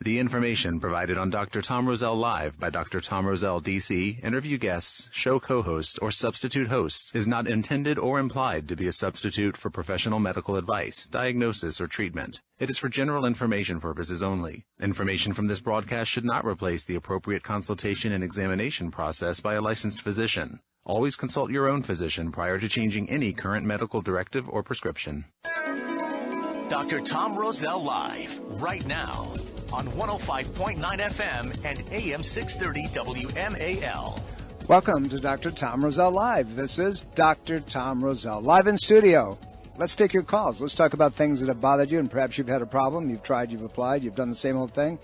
The information provided on Dr. Tom Roselle Live by Dr. Tom Roselle, D.C., interview guests, show co-hosts, or substitute hosts is not intended or implied to be a substitute for professional medical advice, diagnosis, or treatment. It is for general information purposes only. Information from this broadcast should not replace the appropriate consultation and examination process by a licensed physician. Always consult your own physician prior to changing any current medical directive or prescription. Dr. Tom Roselle Live, right now, on 105.9 FM and AM 630 WMAL. Welcome to Dr. Tom Roselle Live. This is Dr. Tom Roselle, live in studio. Let's take your calls. Let's talk about things that have bothered you, and perhaps you've had a problem. You've tried, you've applied, you've done the same old thing.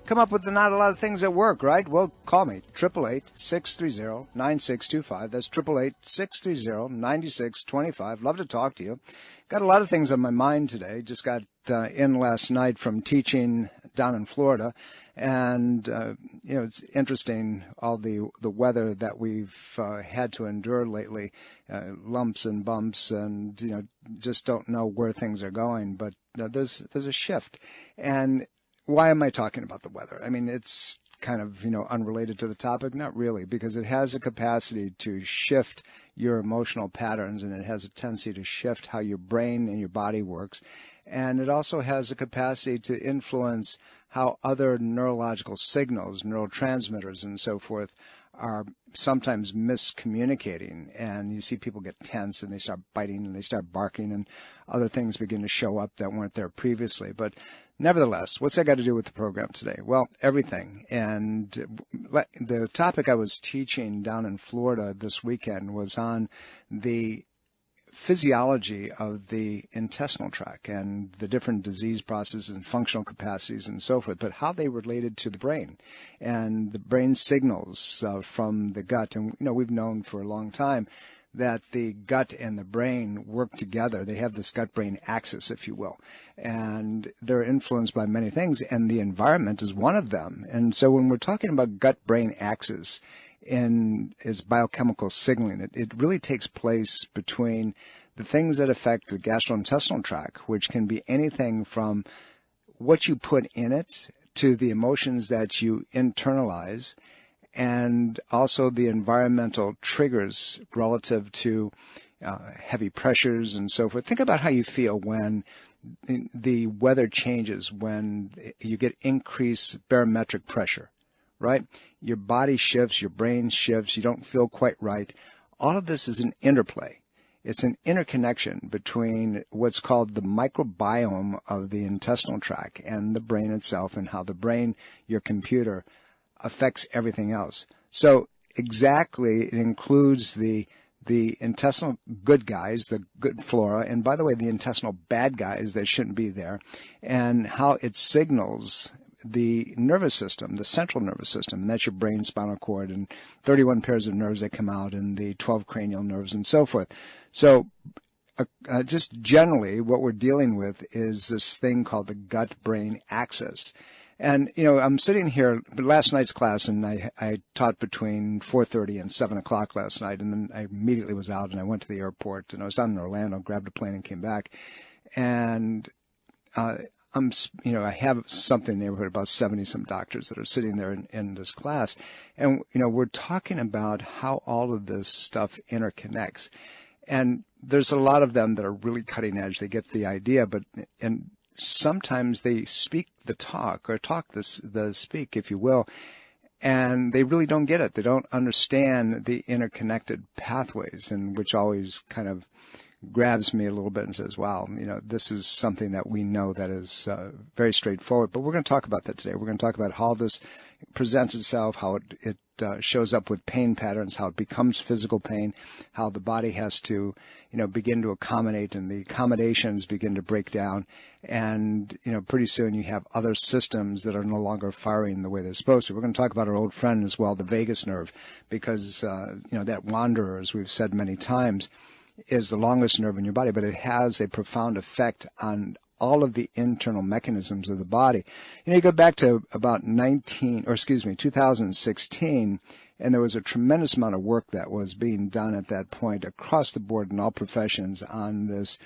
Come up with not a lot of things that work, right? Well, call me, 888-630-9625. That's 888-630-9625. Love to talk to you. Got a lot of things on my mind today. Just got in last night from teaching down in Florida. And, it's interesting, all the weather that we've had to endure lately, lumps and bumps, and, just don't know where things are going. But there's a shift. And why am I talking about the weather? I mean, it's kind of, unrelated to the topic. Not really, because it has a capacity to shift your emotional patterns, and it has a tendency to shift how your brain and your body works. And it also has a capacity to influence how other neurological signals, neurotransmitters and so forth, are sometimes miscommunicating. And you see people get tense and they start biting and they start barking, and other things begin to show up that weren't there previously. But nevertheless, what's that got to do with the program today? Well, everything. And the topic I was teaching down in Florida this weekend was on the physiology of the intestinal tract and the different disease processes and functional capacities and so forth, but how they related to the brain and the brain signals from the gut. And, we've known for a long time that the gut and the brain work together. They have this gut-brain axis, if you will, and they're influenced by many things, and the environment is one of them. And so when we're talking about gut-brain axis in its biochemical signaling, it really takes place between the things that affect the gastrointestinal tract, which can be anything from what you put in it to the emotions that you internalize, and also the environmental triggers relative to heavy pressures and so forth. Think about how you feel when the weather changes, when you get increased barometric pressure, right? Your body shifts, your brain shifts, you don't feel quite right. All of this is an interplay. It's an interconnection between what's called the microbiome of the intestinal tract and the brain itself, and how the brain, your computer, affects everything else. So exactly, it includes the intestinal good guys, the good flora, and by the way, the intestinal bad guys that shouldn't be there, and how it signals the nervous system, the central nervous system, and that's your brain, spinal cord, and 31 pairs of nerves that come out, and the 12 cranial nerves and so forth. So just generally what we're dealing with is this thing called the gut-brain axis. And, I'm sitting here, last night's class, and I taught between 4:30 and 7 o'clock last night, and then I immediately was out, and I went to the airport, and I was down in Orlando, grabbed a plane and came back. And I have something in the neighborhood about 70-some doctors that are sitting there in this class. And, we're talking about how all of this stuff interconnects. And there's a lot of them that are really cutting edge. They get the idea, and sometimes they speak the talk, or talk the speak, if you will, and they really don't get it. They don't understand the interconnected pathways, and which always kind of grabs me a little bit and says, wow, this is something that we know that is very straightforward. But we're going to talk about that today. We're going to talk about how this presents itself, how it shows up with pain patterns, how it becomes physical pain, how the body has to, begin to accommodate, and the accommodations begin to break down. And, pretty soon you have other systems that are no longer firing the way they're supposed to. We're going to talk about our old friend as well, the vagus nerve, because, that wanderer, as we've said many times, is the longest nerve in your body, but it has a profound effect on all of the internal mechanisms of the body. You go back to about 2016, and there was a tremendous amount of work that was being done at that point across the board in all professions on this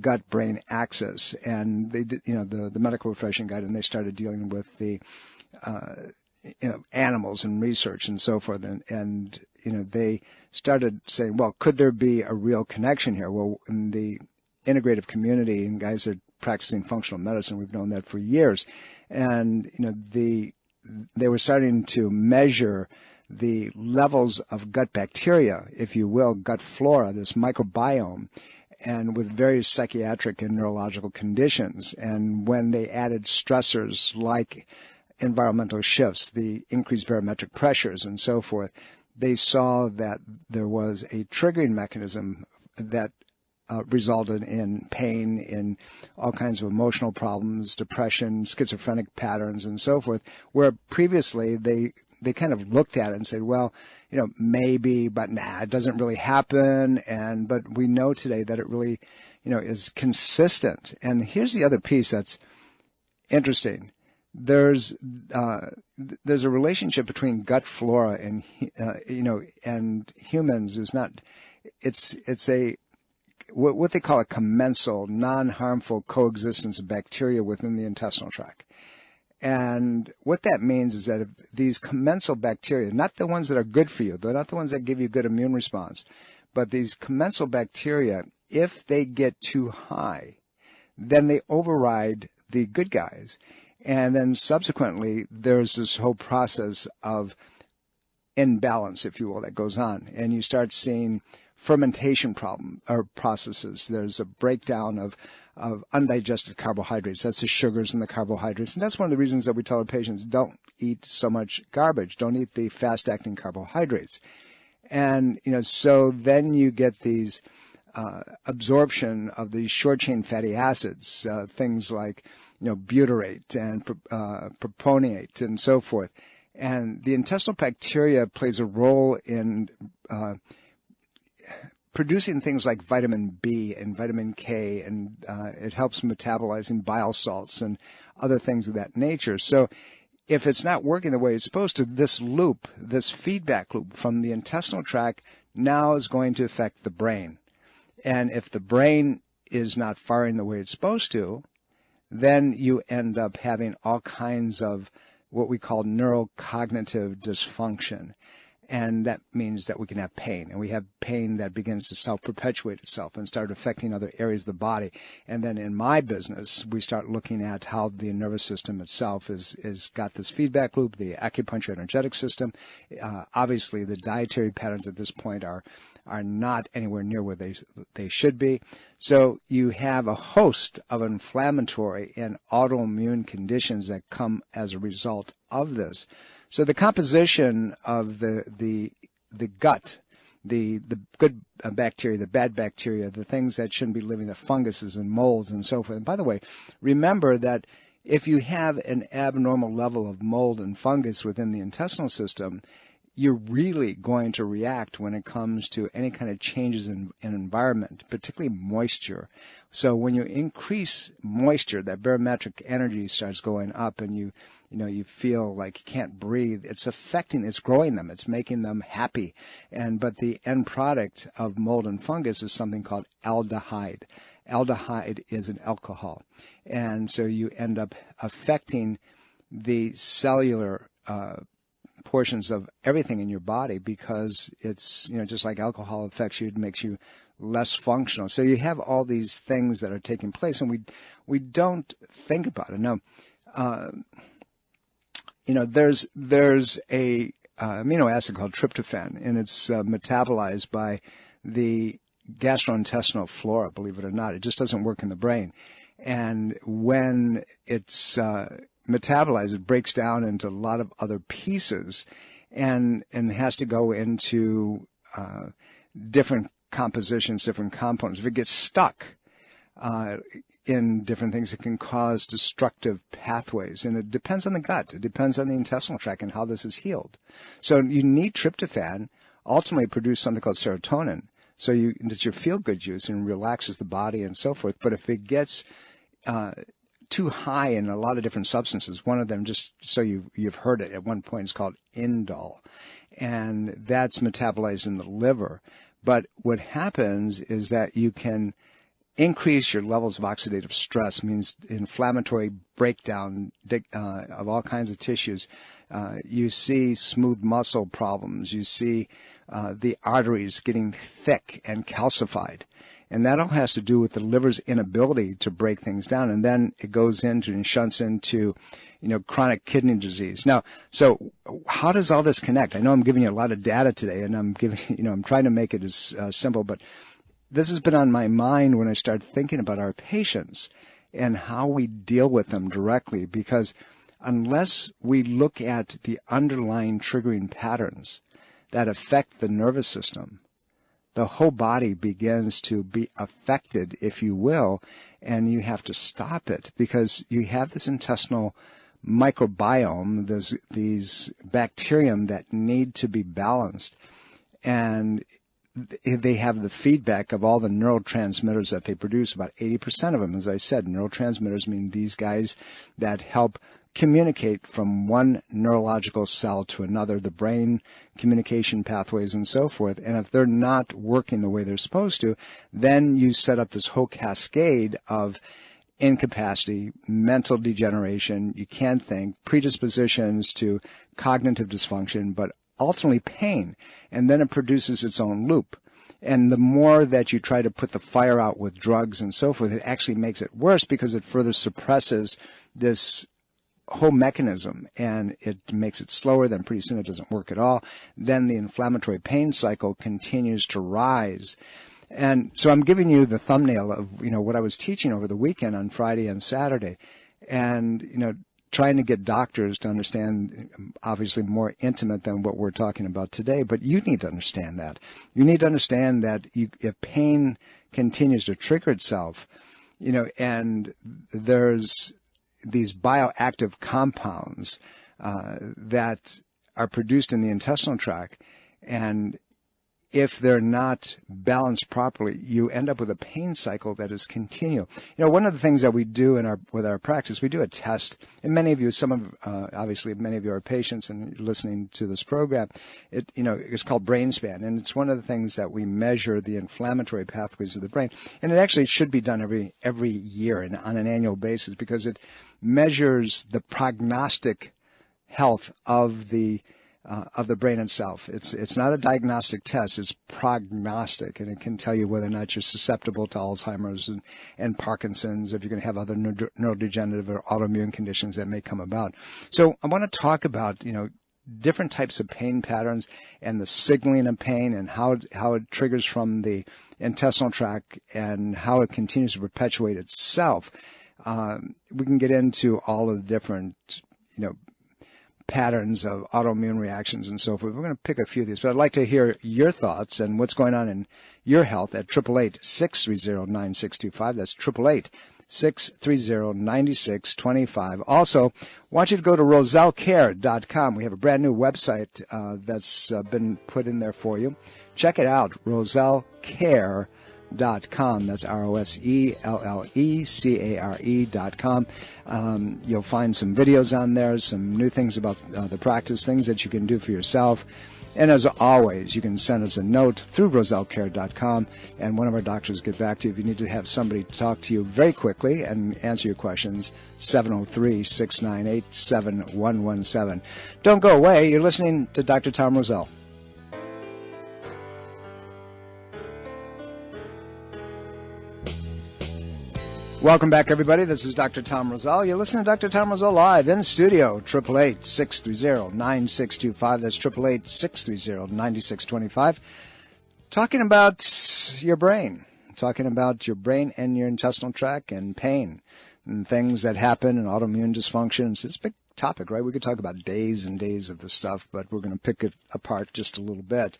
gut-brain axis. And they did, the medical profession got in, they started dealing with the, animals and research and so forth. And they started saying, well, could there be a real connection here? Well, in the integrative community and guys that are practicing functional medicine, we've known that for years. And, they were starting to measure the levels of gut bacteria, if you will, gut flora, this microbiome, and with various psychiatric and neurological conditions. And when they added stressors like environmental shifts, the increased barometric pressures and so forth, they saw that there was a triggering mechanism that resulted in pain, in all kinds of emotional problems, depression, schizophrenic patterns, and so forth, where previously they kind of looked at it and said, well, maybe, but it doesn't really happen. But we know today that it really, is consistent. And here's the other piece that's interesting. There's a relationship between gut flora and, and humans is not, it's a, what they call a commensal, non-harmful coexistence of bacteria within the intestinal tract. And what that means is that if these commensal bacteria, not the ones that are good for you, they're not the ones that give you good immune response, but these commensal bacteria, if they get too high, then they override the good guys. And then subsequently, there's this whole process of imbalance, if you will, that goes on. And you start seeing fermentation processes. There's a breakdown of undigested carbohydrates. That's the sugars and the carbohydrates. And that's one of the reasons that we tell our patients, don't eat so much garbage. Don't eat the fast-acting carbohydrates. And, so then you get these absorption of these short-chain fatty acids, things like, butyrate and propionate and so forth. And the intestinal bacteria plays a role in producing things like vitamin B and vitamin K, and it helps metabolizing bile salts and other things of that nature. So if it's not working the way it's supposed to, this loop, this feedback loop from the intestinal tract now is going to affect the brain. And if the brain is not firing the way it's supposed to, then you end up having all kinds of what we call neurocognitive dysfunction. And that means that we can have pain. And we have pain that begins to self-perpetuate itself and start affecting other areas of the body. And then in my business, we start looking at how the nervous system itself is got this feedback loop, the acupuncture energetic system. Obviously, the dietary patterns at this point are not anywhere near where they should be. So you have a host of inflammatory and autoimmune conditions that come as a result of this. So the composition of the gut, the good bacteria, the bad bacteria, the things that shouldn't be living, the funguses and molds and so forth. And by the way, remember that if you have an abnormal level of mold and fungus within the intestinal system, you're really going to react when it comes to any kind of changes in environment, particularly moisture. So when you increase moisture, that barometric energy starts going up, and you feel like you can't breathe. It's growing them. It's making them happy. But the end product of mold and fungus is something called aldehyde. Aldehyde is an alcohol. And so you end up affecting the cellular portions of everything in your body, because it's, just like alcohol affects you, it makes you less functional. So you have all these things that are taking place, and we don't think about it. Now, there's a amino acid called tryptophan, and it's metabolized by the gastrointestinal flora, believe it or not. It just doesn't work in the brain. And when it's metabolized, it breaks down into a lot of other pieces and has to go into different compositions, different components. If it gets stuck in different things, it can cause destructive pathways. And it depends on the gut. It depends on the intestinal tract and how this is healed. So you need tryptophan, ultimately produce something called serotonin. So that's your feel-good juice and relaxes the body and so forth. But if it gets too high in a lot of different substances, one of them, just so you've heard it at one point, is called indole. And that's metabolized in the liver. But what happens is that you can increase your levels of oxidative stress, means inflammatory breakdown of all kinds of tissues. You see smooth muscle problems. You see the arteries getting thick and calcified. And that all has to do with the liver's inability to break things down. And then it goes into and shunts into, chronic kidney disease. Now, so how does all this connect? I know I'm giving you a lot of data today, and I'm I'm trying to make it as simple, but this has been on my mind when I started thinking about our patients and how we deal with them directly, because unless we look at the underlying triggering patterns that affect the nervous system, the whole body begins to be affected, if you will, and you have to stop it because you have this intestinal microbiome, these bacterium that need to be balanced, and they have the feedback of all the neurotransmitters that they produce. About 80% of them, as I said, neurotransmitters mean these guys that help communicate from one neurological cell to another, the brain communication pathways and so forth. And if they're not working the way they're supposed to, then you set up this whole cascade of incapacity, mental degeneration, you can't think, predispositions to cognitive dysfunction, but ultimately pain. And then it produces its own loop. And the more that you try to put the fire out with drugs and so forth, it actually makes it worse because it further suppresses this whole mechanism, and it makes it slower. Then pretty soon it doesn't work at all. Then the inflammatory pain cycle continues to rise. And so I'm giving you the thumbnail of, what I was teaching over the weekend on Friday and Saturday, and, trying to get doctors to understand, obviously more intimate than what we're talking about today, but you need to understand that. You need to understand that if pain continues to trigger itself, and there's these bioactive compounds that are produced in the intestinal tract, and if they're not balanced properly, you end up with a pain cycle that is continual. One of the things that we do with our practice, we do a test, and many of you, obviously many of you are patients and you're listening to this program. It's called brain span, and it's one of the things that we measure the inflammatory pathways of the brain, and it actually should be done every year and on an annual basis because it measures the prognostic health of the brain itself. It's not a diagnostic test, it's prognostic, and it can tell you whether or not you're susceptible to Alzheimer's and Parkinson's, if you're going to have other neurodegenerative or autoimmune conditions that may come about. So I want to talk about, different types of pain patterns and the signaling of pain and how it triggers from the intestinal tract and how it continues to perpetuate itself. We can get into all of the different, patterns of autoimmune reactions and so forth. We're going to pick a few of these, but I'd like to hear your thoughts and what's going on in your health at 888-630-9625. That's 888-630-9625. Also, I want you to go to rosellecare.com. We have a brand new website that's been put in there for you. Check it out, rosellecare.com. That's ROSELLECARE.com. You'll find some videos on there, some new things about the practice, things that you can do for yourself. And as always, you can send us a note through rosellecare.com, and one of our doctors will get back to you. If you need to have somebody talk to you very quickly and answer your questions, 703-698-7117. Don't go away. You're listening to Dr. Tom Roselle. Welcome back, everybody. This is Dr. Tom Roselle. You're listening to Dr. Tom Roselle live in studio, 888-630-9625. That's 888-630-9625. Talking about your brain. Talking about your brain and your intestinal tract and pain and things that happen and autoimmune dysfunctions. It's a big topic, right? We could talk about days and days of this stuff, but we're going to pick it apart just a little bit.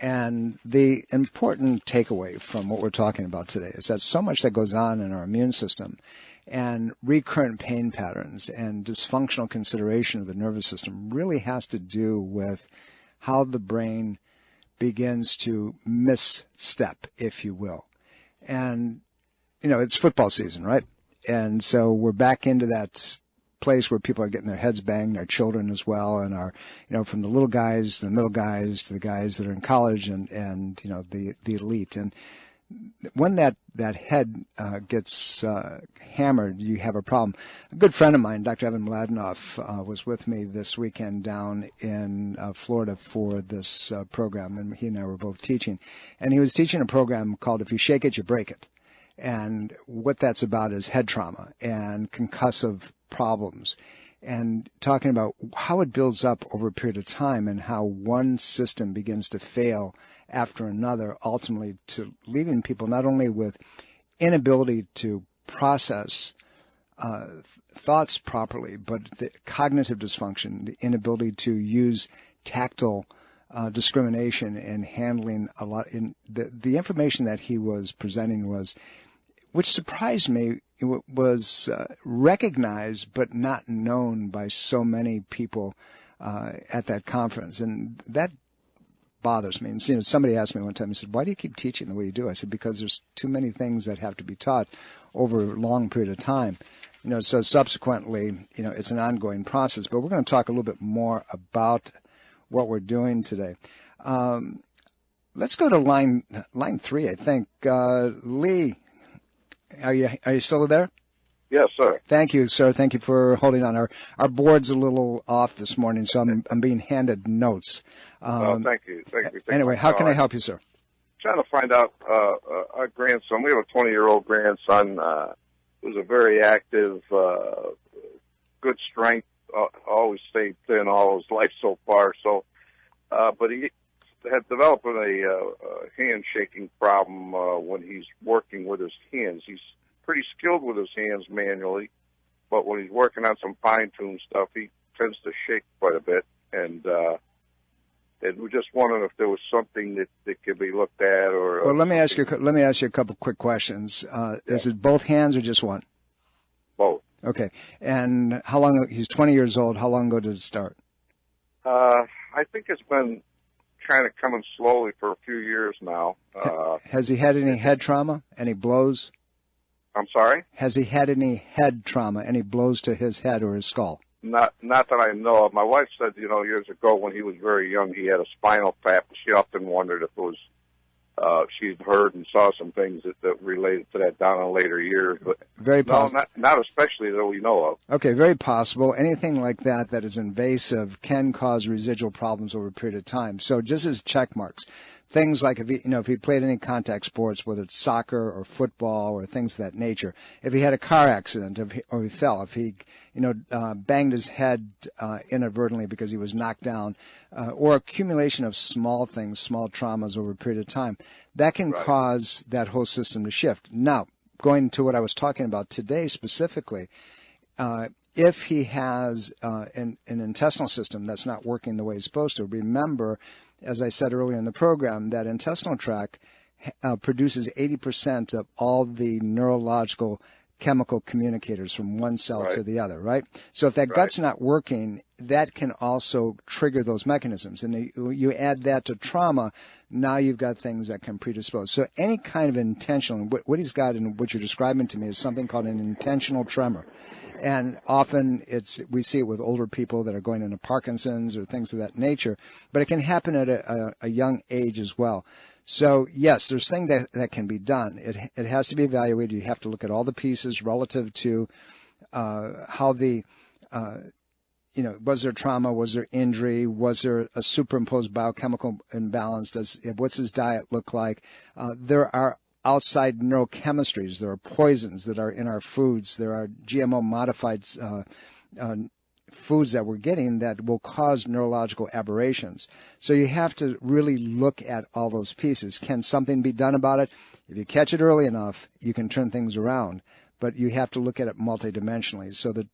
And the important takeaway from what we're talking about today is that so much that goes on in our immune system and recurrent pain patterns and dysfunctional consideration of the nervous system really has to do with how the brain begins to misstep, if you will. And, it's football season, right? And so we're back into that place where people are getting their heads banged, our children as well, and our, from the little guys, the middle guys, to the guys that are in college and the elite. And when that head gets hammered, you have a problem. A good friend of mine, Dr. Evan Mladenoff, was with me this weekend down in Florida for this program, and he and I were both teaching. And he was teaching a program called If You Shake It, You Break It. And what that's about is head trauma and concussive problems, and talking about how it builds up over a period of time and how one system begins to fail after another, ultimately to leaving people not only with inability to process thoughts properly, but the cognitive dysfunction, the inability to use tactile discrimination in handling a lot. In the information that he was presenting was, which surprised me, it was recognized but not known by so many people at that conference, and that bothers me. And somebody asked me one time, he said, "Why do you keep teaching the way you do?" I said, "Because there's too many things that have to be taught over a long period of time." So subsequently, it's an ongoing process. But we're going to talk a little bit more about what we're doing today. Let's go to line 3, I think. Lee, are you still there? Yes, sir. Thank you, sir. Thank you for holding on. Our board's a little off this morning, so I'm being handed notes. Thank you. Anyway, how can I help you, sir? Trying to find out our grandson. We have a 20-year-old grandson who's a very active, good strength, always stayed thin all his life so far. So, but he had developed a hand-shaking problem when he's working with his hands. He's pretty skilled with his hands manually, but when he's working on some fine-tuned stuff, he tends to shake quite a bit. And we're just wondering if there was something that could be looked at, or. Well, let me ask you a couple quick questions. Is it both hands or just one? Both. Okay. And how long? He's 20 years old. How long ago did it start? I think it's been kind of coming slowly for a few years now. Has he had any head trauma? Any blows? I'm sorry? Has he had any head trauma? Any blows to his head or his skull? Not that I know of. My wife said, years ago when he was very young, he had a spinal tap. She often wondered if it was, she'd heard and saw some things that related to that down in later years. But very possible. No, not especially that we know of. Okay, very possible. Anything like that is invasive can cause residual problems over a period of time. So just as check marks, things like if he played any contact sports, whether it's soccer or football or things of that nature, if he had a car accident, or he fell, if he banged his head inadvertently because he was knocked down, or accumulation of small things, small traumas over a period of time, that can cause that whole system to shift. Now, going to what I was talking about today specifically, if he has an intestinal system that's not working the way it's supposed to, remember, as I said earlier in the program, that intestinal tract produces 80% of all the neurological chemical communicators from one cell to the other, right? So if that gut's not working, that can also trigger those mechanisms. And you add that to trauma, now you've got things that can predispose. So any kind of intentional, what he's got and what you're describing to me is something called an intentional tremor. And often we see it with older people that are going into Parkinson's or things of that nature, but it can happen at a young age as well. So yes, there's things that can be done. It has to be evaluated. You have to look at all the pieces relative to how was there trauma, was there injury, was there a superimposed biochemical imbalance, what's his diet look like? There are outside neurochemistries. There are poisons that are in our foods. There are GMO modified foods that we're getting that will cause neurological aberrations. So you have to really look at all those pieces. Can something be done about it? If you catch it early enough, you can turn things around. But you have to look at it multidimensionally so that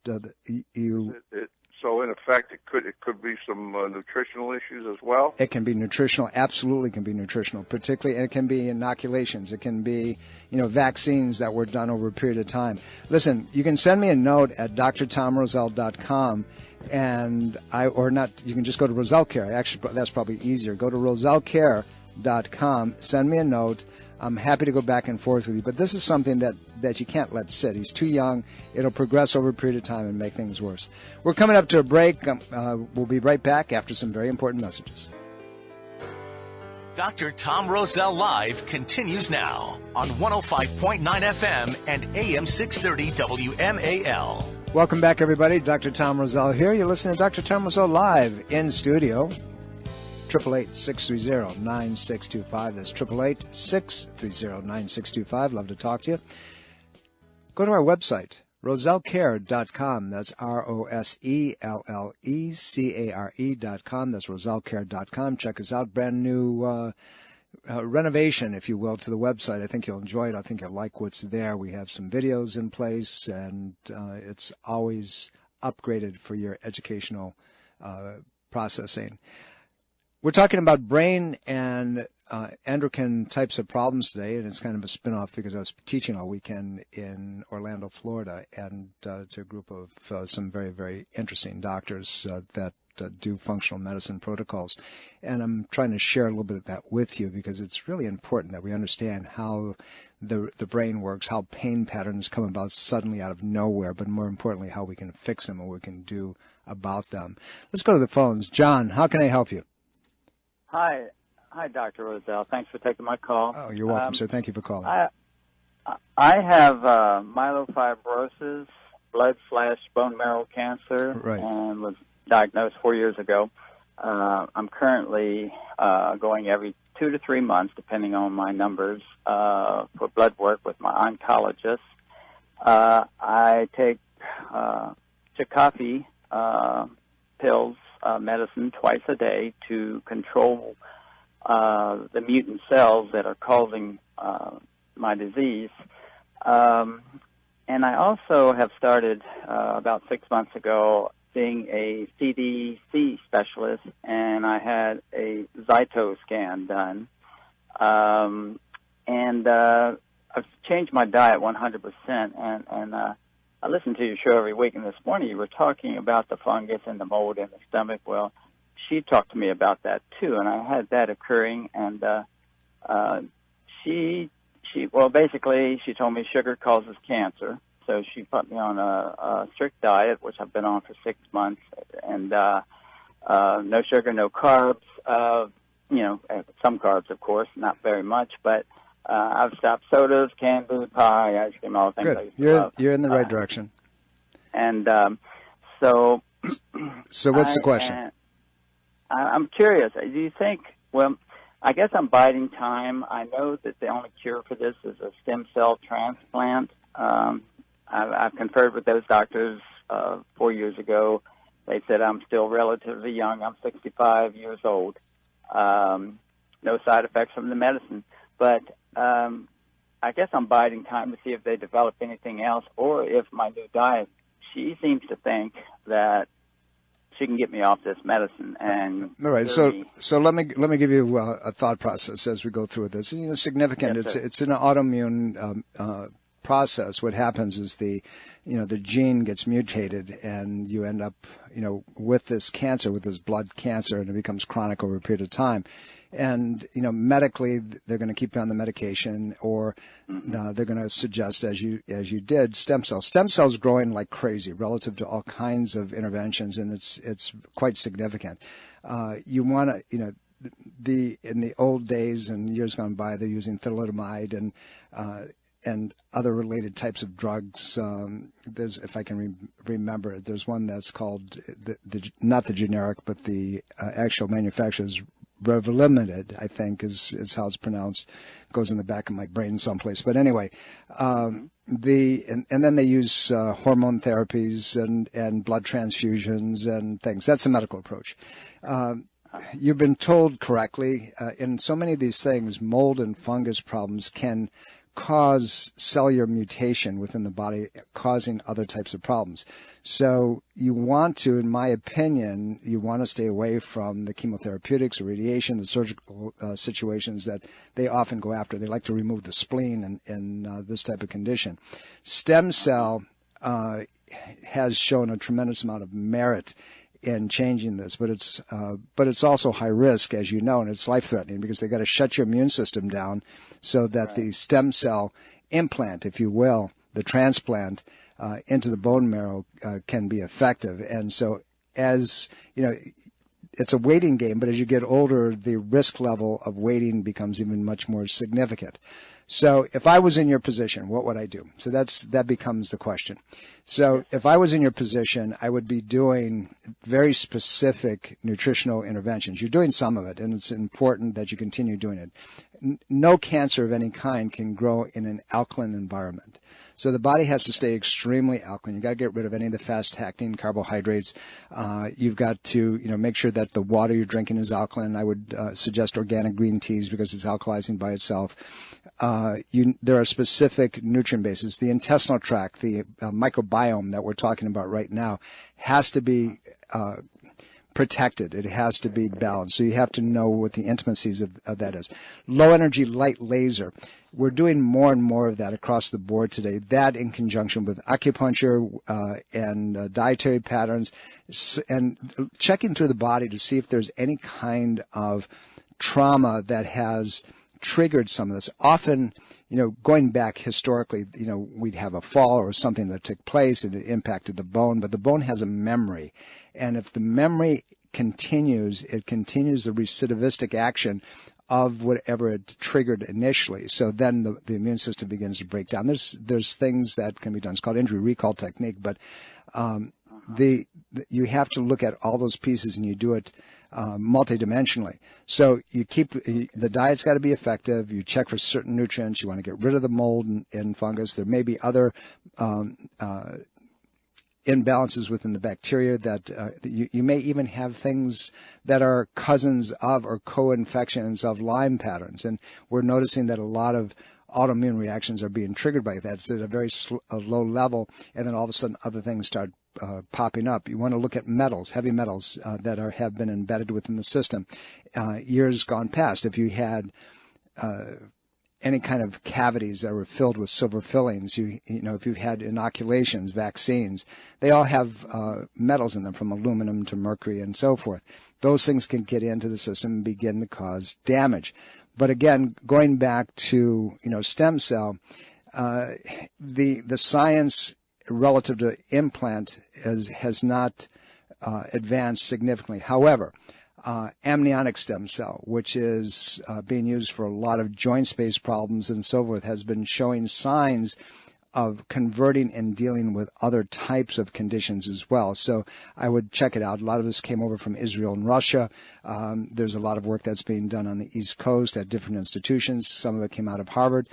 So in effect, it could be some nutritional issues as well? It can be nutritional, absolutely can be nutritional, particularly, and it can be inoculations. It can be, vaccines that were done over a period of time. Listen, you can send me a note at drtomroselle.com, you can just go to Roselle Care. Actually, that's probably easier. Go to rosellecare.com, send me a note. I'm happy to go back and forth with you, but this is something that you can't let sit. He's too young. It'll progress over a period of time and make things worse. We're coming up to a break. We'll be right back after some very important messages. Dr. Tom Roselle Live continues now on 105.9 FM and AM 630 WMAL. Welcome back, everybody. Dr. Tom Roselle here. You're listening to Dr. Tom Roselle Live in studio. 888-630-9625. That's 888-630-9625. Love to talk to you. Go to our website, rosellecare.com. That's ROSELLECARE.com. That's rosellecare.com. Check us out. Brand new renovation, if you will, to the website. I think you'll enjoy it. I think you'll like what's there. We have some videos in place, and it's always upgraded for your educational processing. We're talking about brain and endocrine types of problems today, and it's kind of a spin-off because I was teaching all weekend in Orlando, Florida, and to a group of some very, very interesting doctors that do functional medicine protocols. And I'm trying to share a little bit of that with you because it's really important that we understand how the brain works, how pain patterns come about suddenly out of nowhere, but more importantly, how we can fix them and what we can do about them. Let's go to the phones. John, how can I help you? Hi, Dr. Roselle. Thanks for taking my call. Oh, you're welcome, sir. Thank you for calling. I have myelofibrosis, blood/bone marrow cancer, right, and was diagnosed 4 years ago. I'm currently going every 2 to 3 months, depending on my numbers, for blood work with my oncologist. I take Chakotay pills, medicine twice a day to control the mutant cells that are causing my disease. And I also have started about 6 months ago seeing a CDC specialist, and I had a Zyto scan done. And I've changed my diet 100%, and I listen to your show every week, and this morning you were talking about the fungus and the mold in the stomach. Well, she talked to me about that too, and I had that occurring, and basically she told me sugar causes cancer, so she put me on a strict diet, which I've been on for 6 months, and no sugar, no carbs, some carbs, of course, not very much, but I've stopped sodas, canned food, pie, ice cream, all the things I used to love. You're in the right direction. And so what's the question? I'm curious. Do you think, well, I guess I'm biding time. I know that the only cure for this is a stem cell transplant. I've conferred with those doctors 4 years ago. They said I'm still relatively young. I'm 65 years old. No side effects from the medicine. But I guess I'm biding time to see if they develop anything else or if my new diet, she seems to think that she can get me off this medicine. And all right, so let me give you a thought process as we go through this. Significant. Yes, it's an autoimmune process. What happens is the gene gets mutated, and you end up with this cancer, with this blood cancer, and it becomes chronic over a period of time. And medically, they're going to keep you on the medication, or they're going to suggest, as you did, stem cells. Stem cells growing like crazy relative to all kinds of interventions, and it's quite significant. You want to, in the old days and years gone by, they're using thalidomide and other related types of drugs. There's, if I can remember it, there's one that's called not the generic, but the actual manufacturer's Revlimid, I think is how it's pronounced. Goes in the back of my brain someplace. But anyway, and then they use hormone therapies and blood transfusions and things. That's the medical approach. You've been told correctly. In so many of these things, mold and fungus problems can cause cellular mutation within the body, causing other types of problems. So you want to, in my opinion, you want to stay away from the chemotherapeutics or radiation, the surgical situations that they often go after. They like to remove the spleen in this type of condition. Stem cell has shown a tremendous amount of merit in changing this, but it's also high risk, as you know, and it's life-threatening because they got to shut your immune system down so that the stem cell implant, if you will, the transplant into the bone marrow can be effective. And so, as you know, it's a waiting game, but as you get older, the risk level of waiting becomes even much more significant. So if I was in your position, what would I do? So that becomes the question. So if I was in your position, I would be doing very specific nutritional interventions. You're doing some of it, and it's important that you continue doing it. No cancer of any kind can grow in an alkaline environment. So the body has to stay extremely alkaline. You've got to get rid of any of the fast-acting carbohydrates. You've got to, make sure that the water you're drinking is alkaline. I would suggest organic green teas because it's alkalizing by itself. There are specific nutrient bases. The intestinal tract, the microbiome that we're talking about right now, has to be protected. It has to be balanced. So you have to know what the intimacies of that is. Low energy light laser. We're doing more and more of that across the board today. That in conjunction with acupuncture and dietary patterns, and checking through the body to see if there's any kind of trauma that has triggered some of this. Often, going back historically, we'd have a fall or something that took place and it impacted the bone, but the bone has a memory. And if the memory continues, it continues the recidivistic action of whatever it triggered initially. So then the immune system begins to break down. There's things that can be done. It's called injury recall technique, but you have to look at all those pieces and you do it multidimensionally. So the diet's got to be effective. You check for certain nutrients. You want to get rid of the mold and fungus. There may be other imbalances within the bacteria that you may even have things that are cousins of or co-infections of Lyme patterns. And we're noticing that a lot of autoimmune reactions are being triggered by that. It's at a very low level, and then all of a sudden other things start popping up. You want to look at metals, heavy metals that have been embedded within the system. Years gone past, if you had any kind of cavities that were filled with silver fillings, if you've had inoculations, vaccines, they all have metals in them, from aluminum to mercury and so forth. Those things can get into the system and begin to cause damage. But again, going back to stem cell, the science relative to implant has not advanced significantly. However, amniotic stem cell, which is being used for a lot of joint space problems and so forth, has been showing signs of converting and dealing with other types of conditions as well. So I would check it out. A lot of this came over from Israel and Russia. There's a lot of work that's being done on the East Coast at different institutions. Some of it came out of Harvard.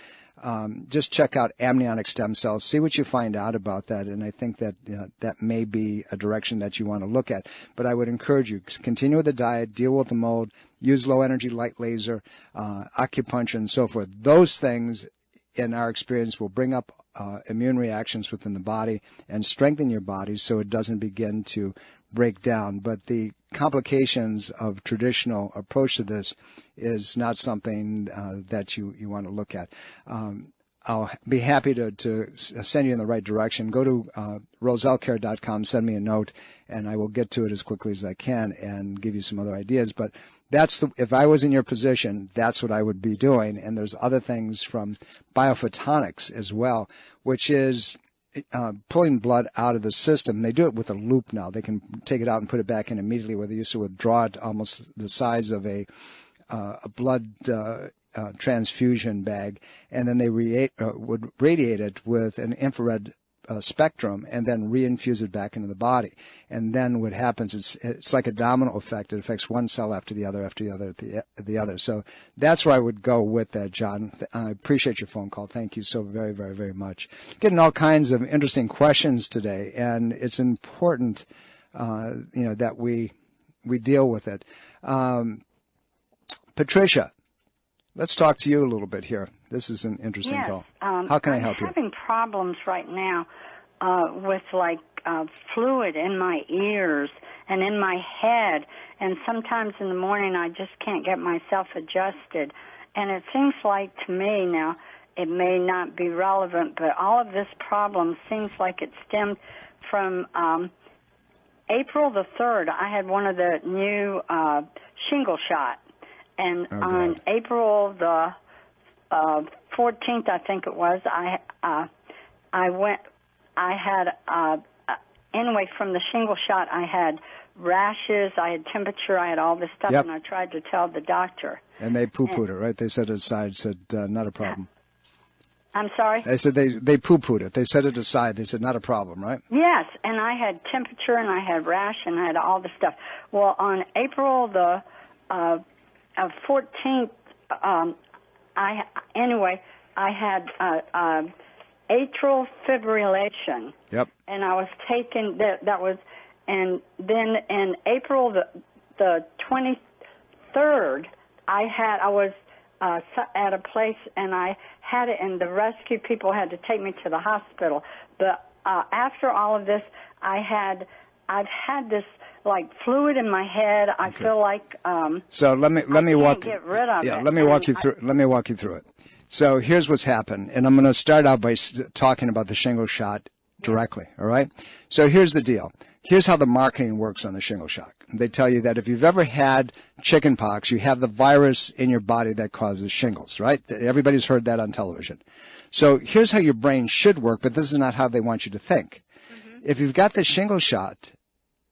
Just check out amniotic stem cells, see what you find out about that, and I think that that may be a direction that you want to look at. But I would encourage you, continue with the diet, deal with the mold, use low-energy light laser, acupuncture, and so forth. Those things, in our experience, will bring up immune reactions within the body and strengthen your body so it doesn't begin to break down. But the complications of traditional approach to this is not something that you want to look at. I'll be happy to send you in the right direction. Go to rosellecare.com, send me a note, and I will get to it as quickly as I can and give you some other ideas. But if I was in your position, that's what I would be doing. And there's other things from biophotonics as well, which is pulling blood out of the system. They do it with a loop now. They can take it out and put it back in immediately, where they used to withdraw it almost the size of a blood transfusion bag, and then they would radiate it with an infrared spectrum and then reinfuse it back into the body. And then what happens is it's like a domino effect. It affects one cell after the other, after the other, after the other. So that's where I would go with that, John. I appreciate your phone call. Thank you so very, very, very much. Getting all kinds of interesting questions today, and it's important, that we deal with it. Patricia, let's talk to you a little bit here. This is an interesting call. How can I help you? I'm having problems right now with fluid in my ears and in my head, and sometimes in the morning I just can't get myself adjusted. And it seems like to me now, it may not be relevant, but all of this problem seems like it stemmed from April the 3rd. I had one of the new shingle shot. And on April the 14th, I think it was, anyway, from the shingle shot, I had rashes, I had temperature, I had all this stuff, and I tried to tell the doctor. And they poo-pooed it, right? They set it aside, said not a problem. I'm sorry? They said they poo-pooed it. They set it aside. They said not a problem, right? Yes, and I had temperature, and I had rash, and I had all this stuff. Well, on April the 14th, I had atrial fibrillation. Yep. And I was taken, and then in April the 23rd, I was at a place, and I had it, and the rescue people had to take me to the hospital. But after all of this, I've had this like fluid in my head. I feel like so let me walk. Get rid of it. Let me walk you through. Let me walk you through it. So here's what's happened, and I'm going to start out by talking about the shingle shot directly. All right. So here's the deal. Here's how the marketing works on the shingle shot. They tell you that if you've ever had chickenpox, you have the virus in your body that causes shingles, right? Everybody's heard that on television. So here's how your brain should work, but this is not how they want you to think. Mm-hmm. If you've got the shingle shot,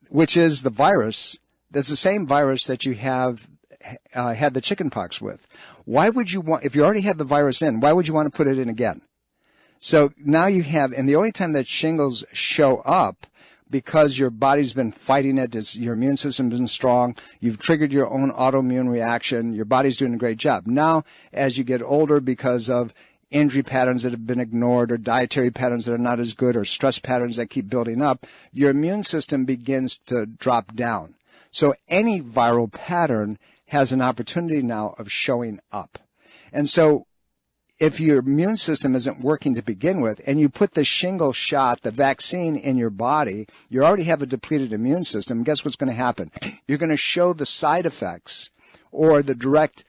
which is the virus, that's the same virus that you have had the chickenpox with. Why would you want, if you already had the virus in, why would you want to put it in again? So now you have, and the only time that shingles show up, because your body's been fighting it, your immune system's been strong, you've triggered your own autoimmune reaction, your body's doing a great job. Now, as you get older, because of injury patterns that have been ignored or dietary patterns that are not as good or stress patterns that keep building up, your immune system begins to drop down. So any viral pattern has an opportunity now of showing up. And so if your immune system isn't working to begin with, and you put the shingle shot, the vaccine in your body, you already have a depleted immune system. Guess what's going to happen? You're going to show the side effects or the direct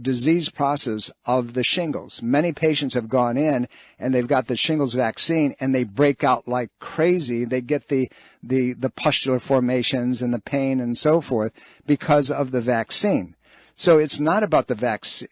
disease process of the shingles. Many patients have gone in and they've got the shingles vaccine and they break out like crazy. They get the pustular formations and the pain and so forth because of the vaccine. So it's not about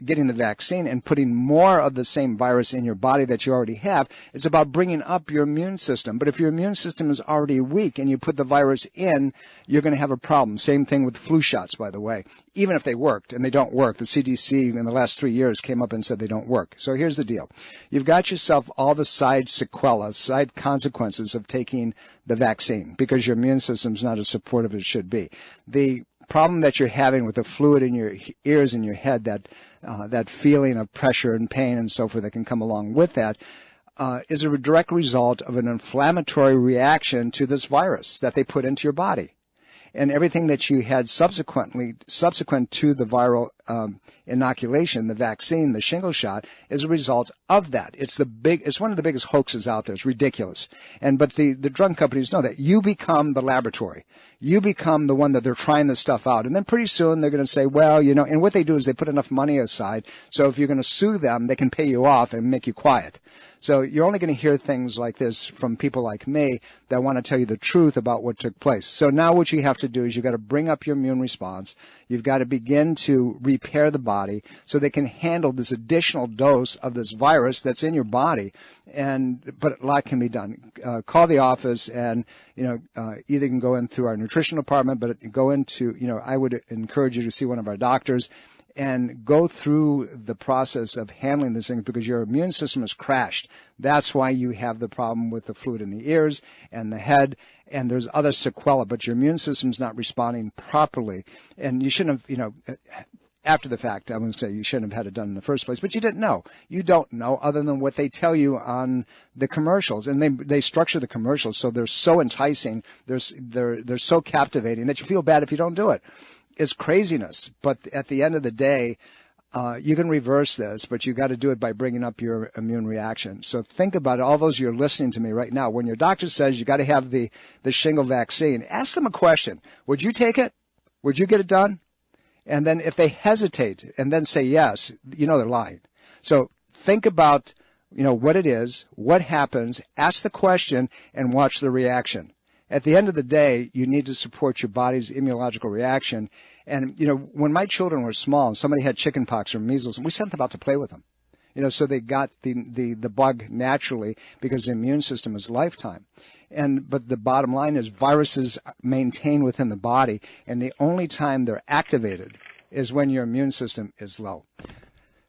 getting the vaccine and putting more of the same virus in your body that you already have. It's about bringing up your immune system. But if your immune system is already weak and you put the virus in, you're going to have a problem. Same thing with flu shots, by the way. Even if they worked, and they don't work. The CDC in the last 3 years came up and said they don't work. So here's the deal. You've got yourself all the side sequelae, side consequences of taking the vaccine because your immune system's not as supportive as it should be. The problem that you're having with the fluid in your ears and your head, that feeling of pressure and pain and so forth that can come along with that, is a direct result of an inflammatory reaction to this virus that they put into your body. And everything that you had subsequent to the viral inoculation, the vaccine, the shingle shot, is a result of that. It's one of the biggest hoaxes out there. It's ridiculous. But the drug companies know that. You become the laboratory. You become the one that they're trying this stuff out. And then pretty soon they're going to say, well, and what they do is they put enough money aside. So if you're going to sue them, they can pay you off and make you quiet. So you're only going to hear things like this from people like me that want to tell you the truth about what took place. So now what you have to do is you've got to bring up your immune response. You've got to begin to repair the body so they can handle this additional dose of this virus that's in your body. But a lot can be done. Call the office and, either you can go in through our nutrition department, but go into, I would encourage you to see one of our doctors and go through the process of handling this thing because your immune system has crashed. That's why you have the problem with the fluid in the ears and the head, and there's other sequelae, but your immune system's not responding properly. And you shouldn't have, after the fact, I'm going to say you shouldn't have had it done in the first place, but you didn't know. You don't know other than what they tell you on the commercials, and they structure the commercials so they're so enticing, they're so captivating that you feel bad if you don't do it. It's craziness, but at the end of the day, you can reverse this, but you got to do it by bringing up your immune reaction. So think about it. All those you're listening to me right now, when your doctor says you got to have the shingle vaccine, ask them a question. Would you take it? Would you get it done? And then if they hesitate and then say yes, they're lying. So think about, what it is, what happens, ask the question, and watch the reaction. At the end of the day, you need to support your body's immunological reaction. And, when my children were small and somebody had chickenpox or measles, we sent them out to play with them. So they got the bug naturally because the immune system is lifetime. But the bottom line is viruses maintain within the body, and the only time they're activated is when your immune system is low.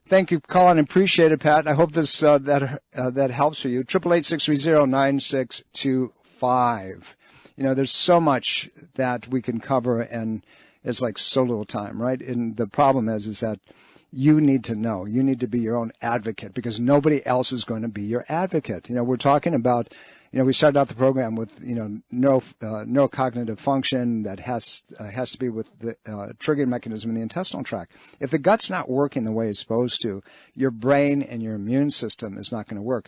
Thank you for calling. Appreciate it, Pat. I hope this that helps for you. 888-630-9625. There's so much that we can cover, and it's like so little time, right? And the problem is that you need to know. You need to be your own advocate, because nobody else is going to be your advocate. We're talking about, we started out the program with, neurocognitive function that has to be with the triggering mechanism in the intestinal tract. If the gut's not working the way it's supposed to, your brain and your immune system is not going to work.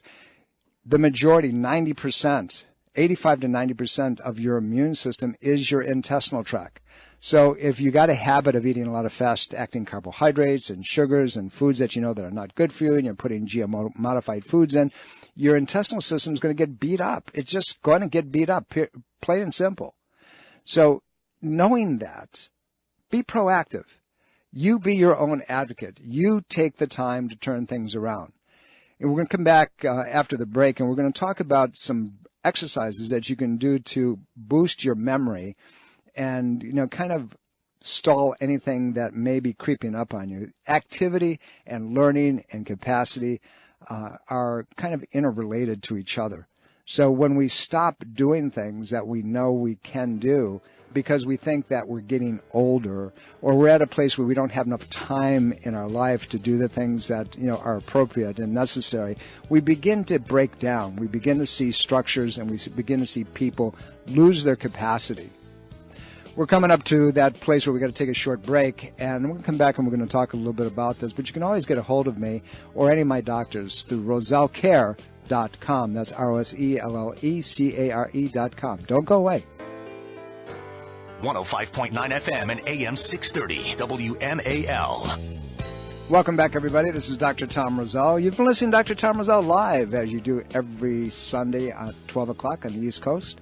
The majority, 90%, 85 to 90% of your immune system is your intestinal tract. So if you got a habit of eating a lot of fast-acting carbohydrates and sugars and foods that that are not good for you, and you're putting GMO-modified foods in, your intestinal system is going to get beat up. It's just going to get beat up, plain and simple. So knowing that, be proactive. You be your own advocate. You take the time to turn things around. And we're going to come back after the break, and we're going to talk about some exercises that you can do to boost your memory and, kind of stall anything that may be creeping up on you. Activity and learning and capacity are kind of interrelated to each other. So when we stop doing things that we know we can do because we think that we're getting older, or we're at a place where we don't have enough time in our life to do the things that, are appropriate and necessary, we begin to break down. We begin to see structures, and we begin to see people lose their capacity. We're coming up to that place where we got to take a short break, and we're going to come back and we're going to talk a little bit about this. But you can always get a hold of me or any of my doctors through rosellecare.com. That's ROSELLECARE.com. Don't go away. 105.9 FM and AM 630 WMAL. Welcome back, everybody. This is Dr. Tom Roselle. You've been listening to Dr. Tom Roselle live, as you do every Sunday at 12 o'clock on the East Coast.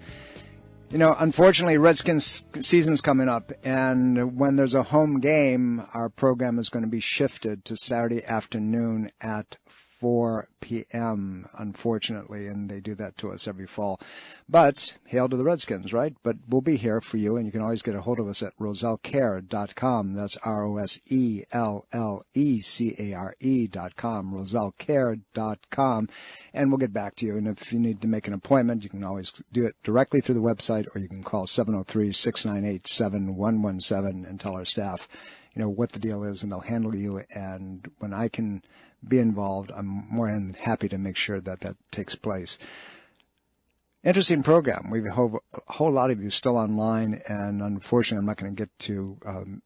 Unfortunately, Redskins season's coming up, and when there's a home game, our program is going to be shifted to Saturday afternoon at 4 p.m., unfortunately, and they do that to us every fall. But hail to the Redskins, right? But we'll be here for you, and you can always get a hold of us at rosellecare.com. That's ROSELLECARE.com, rosellecare.com, and we'll get back to you. And if you need to make an appointment, you can always do it directly through the website, or you can call 703-698-7117 and tell our staff, what the deal is, and they'll handle you. And when I can be involved, I'm more than happy to make sure that that takes place. Interesting program. We have a whole lot of you still online, and unfortunately I'm not going to get to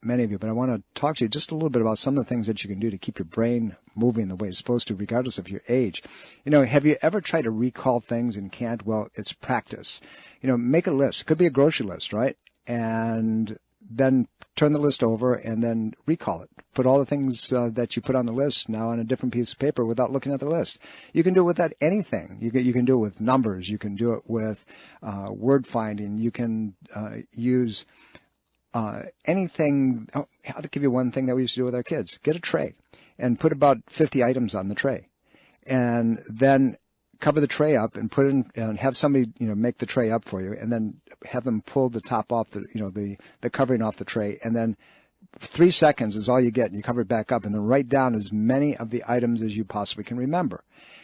many of you, but I want to talk to you just a little bit about some of the things that you can do to keep your brain moving the way it's supposed to, regardless of your age. Have you ever tried to recall things and can't? Well, it's practice. Make a list. It could be a grocery list, right? And then turn the list over and then recall it. Put all the things that you put on the list now on a different piece of paper without looking at the list. You can do it with anything. You can do it with numbers. You can do it with word finding. You can use anything. I'll give you one thing that we used to do with our kids. Get a tray and put about 50 items on the tray, and then cover the tray up and put in, and have somebody, make the tray up for you, and then have them pull the top off the covering off the tray, and then 3 seconds is all you get, and you cover it back up, and then write down as many of the items as you possibly can remember.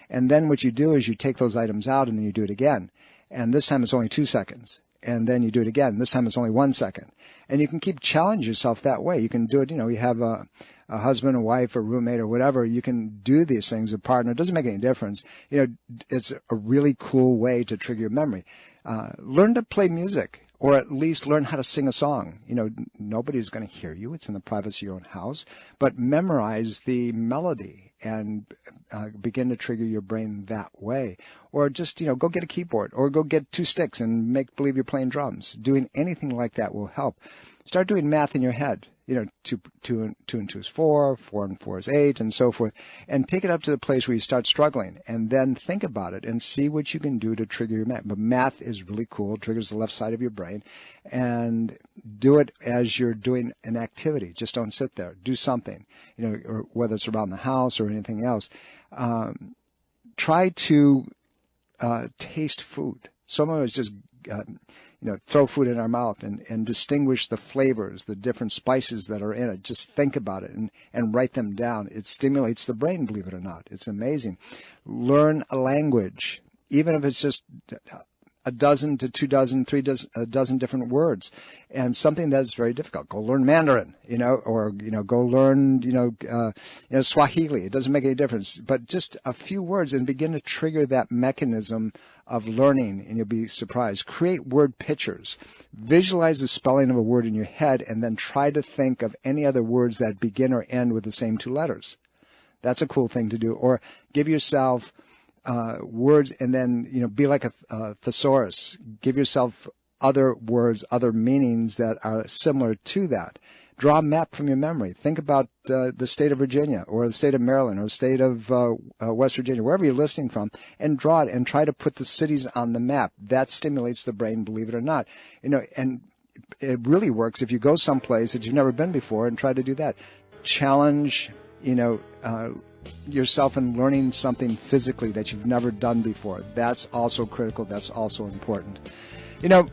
And then what you do is you take those items out, and then you do it again. And this time it's only 2 seconds. And then you do it again. This time it's only 1 second. And you can keep challenging yourself that way. You can do it, you have a husband, a wife, a roommate, or whatever. You can do these things, a partner. It doesn't make any difference. It's a really cool way to trigger your memory. Learn to play music, or at least learn how to sing a song. Nobody's going to hear you. It's in the privacy of your own house. But memorize the melody and begin to trigger your brain that way. Or just, go get a keyboard, or go get 2 sticks and make believe you're playing drums. Doing anything like that will help. Start doing math in your head. 2 and 2 is 4, 4 and 4 is 8, and so forth. And take it up to the place where you start struggling, and then think about it and see what you can do to trigger your math. But math is really cool. It triggers the left side of your brain. And do it as you're doing an activity. Just don't sit there. Do something, or whether it's around the house or anything else. Try to taste food. So much is just, throw food in our mouth and distinguish the flavors, the different spices that are in it. Just think about it and write them down. It stimulates the brain, believe it or not. It's amazing. Learn a language, even if it's just a dozen to 2 dozen, 3 dozen, a dozen different words, and something that's very difficult. Go learn Mandarin, or go learn, Swahili. It doesn't make any difference, but just a few words and begin to trigger that mechanism of learning, and you'll be surprised. Create word pictures. Visualize the spelling of a word in your head, and then try to think of any other words that begin or end with the same 2 letters. That's a cool thing to do. Or give yourself words, and then be like a thesaurus. Give yourself other words, other meanings that are similar to that. Draw a map from your memory. Think about the state of Virginia, or the state of Maryland, or the state of West Virginia, wherever you're listening from, and draw it and try to put the cities on the map. That stimulates the brain, believe it or not. And it really works if you go someplace that you've never been before and try to do that. Challenge, yourself in learning something physically that you've never done before. That's also critical. That's also important.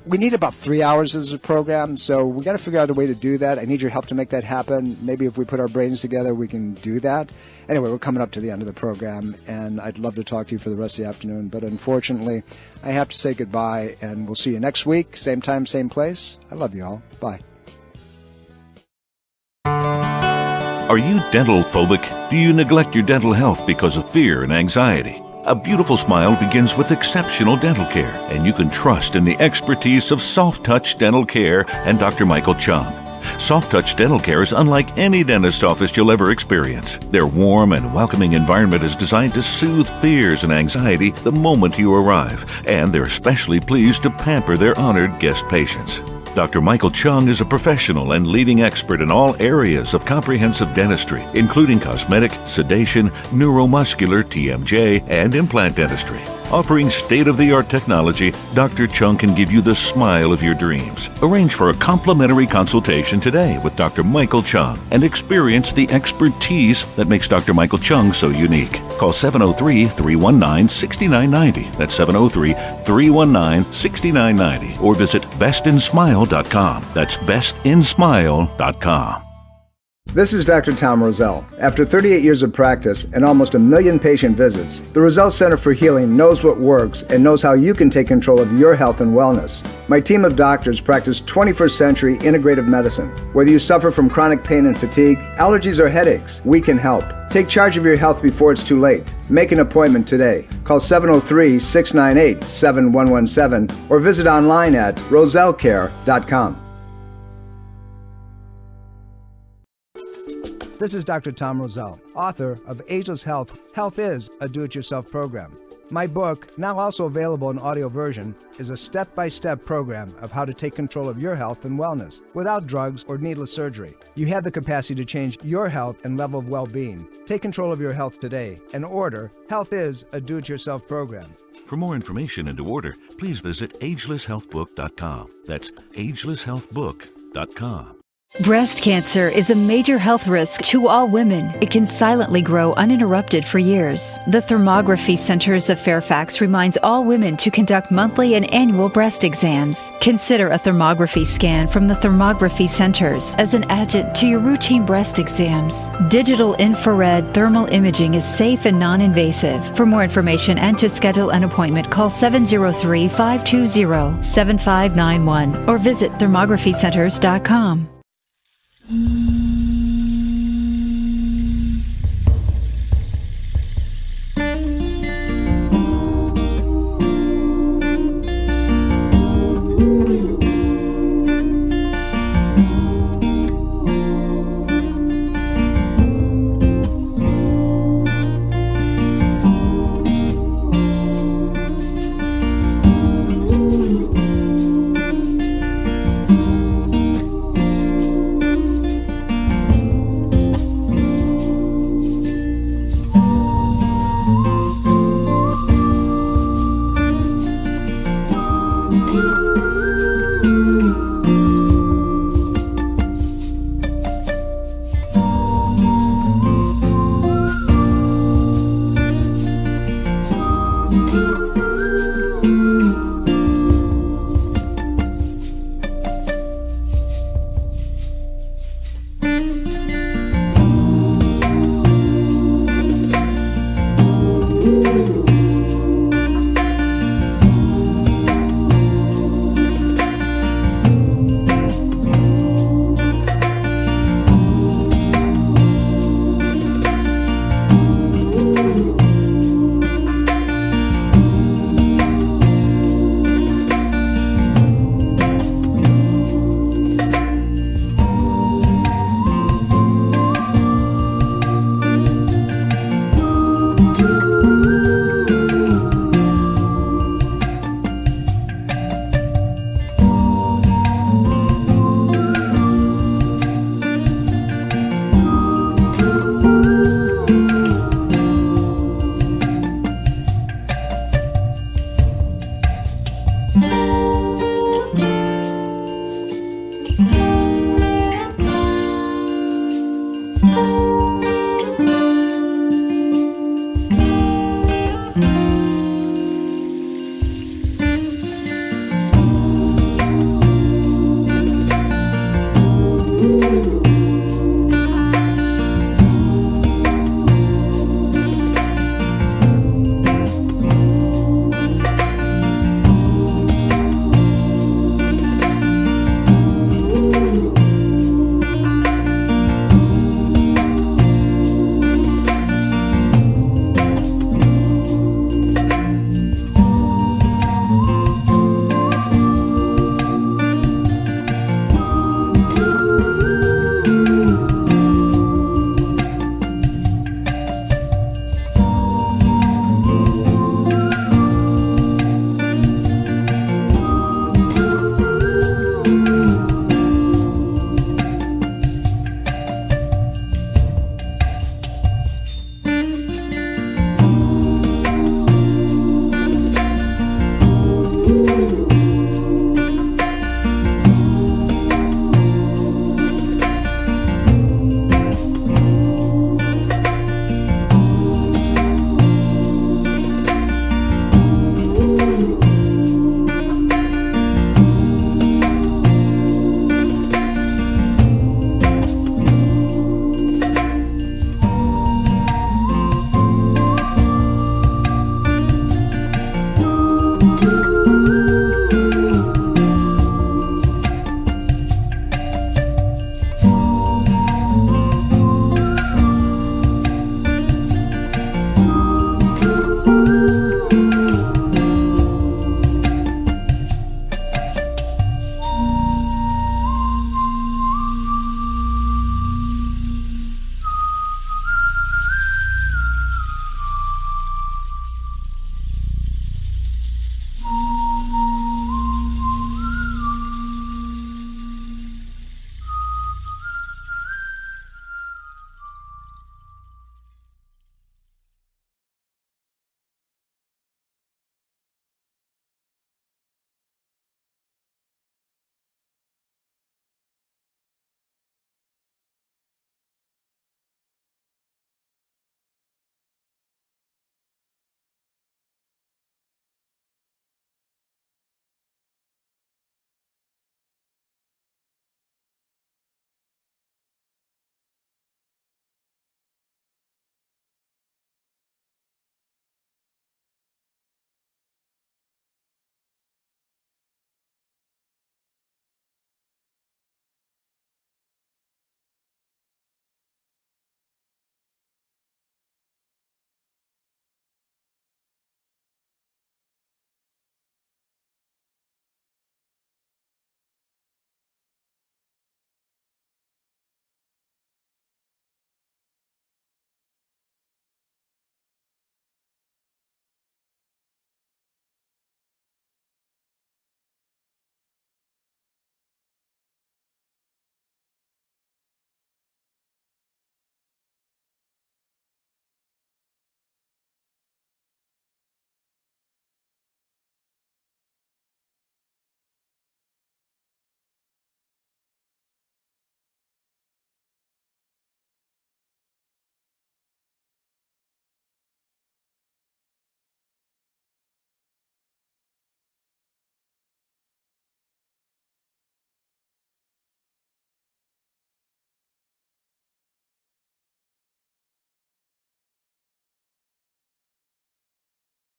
We need about 3 hours as a program, so we got to figure out a way to do that. I need your help to make that happen. Maybe if we put our brains together, we can do that. Anyway, we're coming up to the end of the program, and I'd love to talk to you for the rest of the afternoon, but unfortunately, I have to say goodbye, and we'll see you next week, same time, same place. I love you all. Bye. Are you dental phobic? Do you neglect your dental health because of fear and anxiety? A beautiful smile begins with exceptional dental care, and you can trust in the expertise of Soft Touch Dental Care and Dr. Michael Chung. Soft Touch Dental Care is unlike any dentist office you'll ever experience. Their warm and welcoming environment is designed to soothe fears and anxiety the moment you arrive, and they're especially pleased to pamper their honored guest patients. Dr. Michael Chung is a professional and leading expert in all areas of comprehensive dentistry, including cosmetic, sedation, neuromuscular, TMJ, and implant dentistry. Offering state-of-the-art technology, Dr. Chung can give you the smile of your dreams. Arrange for a complimentary consultation today with Dr. Michael Chung and experience the expertise that makes Dr. Michael Chung so unique. Call 703-319-6990. That's 703-319-6990. Or visit bestinsmile.com. That's bestinsmile.com. This is Dr. Tom Roselle. After 38 years of practice and almost 1 million patient visits, the Roselle Center for Healing knows what works and knows how you can take control of your health and wellness. My team of doctors practice 21st century integrative medicine. Whether you suffer from chronic pain and fatigue, allergies, or headaches, we can help. Take charge of your health before it's too late. Make an appointment today. Call 703-698-7117 or visit online at rosellecare.com. This is Dr. Tom Roselle, author of Ageless Health. Health is a do-it-yourself program. My book, now also available in audio version, is a step-by-step program of how to take control of your health and wellness without drugs or needless surgery. You have the capacity to change your health and level of well-being. Take control of your health today and order Health is a do-it-yourself program. For more information and to order, please visit agelesshealthbook.com. That's agelesshealthbook.com. Breast cancer is a major health risk to all women. It can silently grow uninterrupted for years. The Thermography Centers of Fairfax reminds all women to conduct monthly and annual breast exams. Consider a thermography scan from the Thermography Centers as an adjunct to your routine breast exams. Digital infrared thermal imaging is safe and non-invasive. For more information and to schedule an appointment, call 703-520-7591 or visit thermographycenters.com.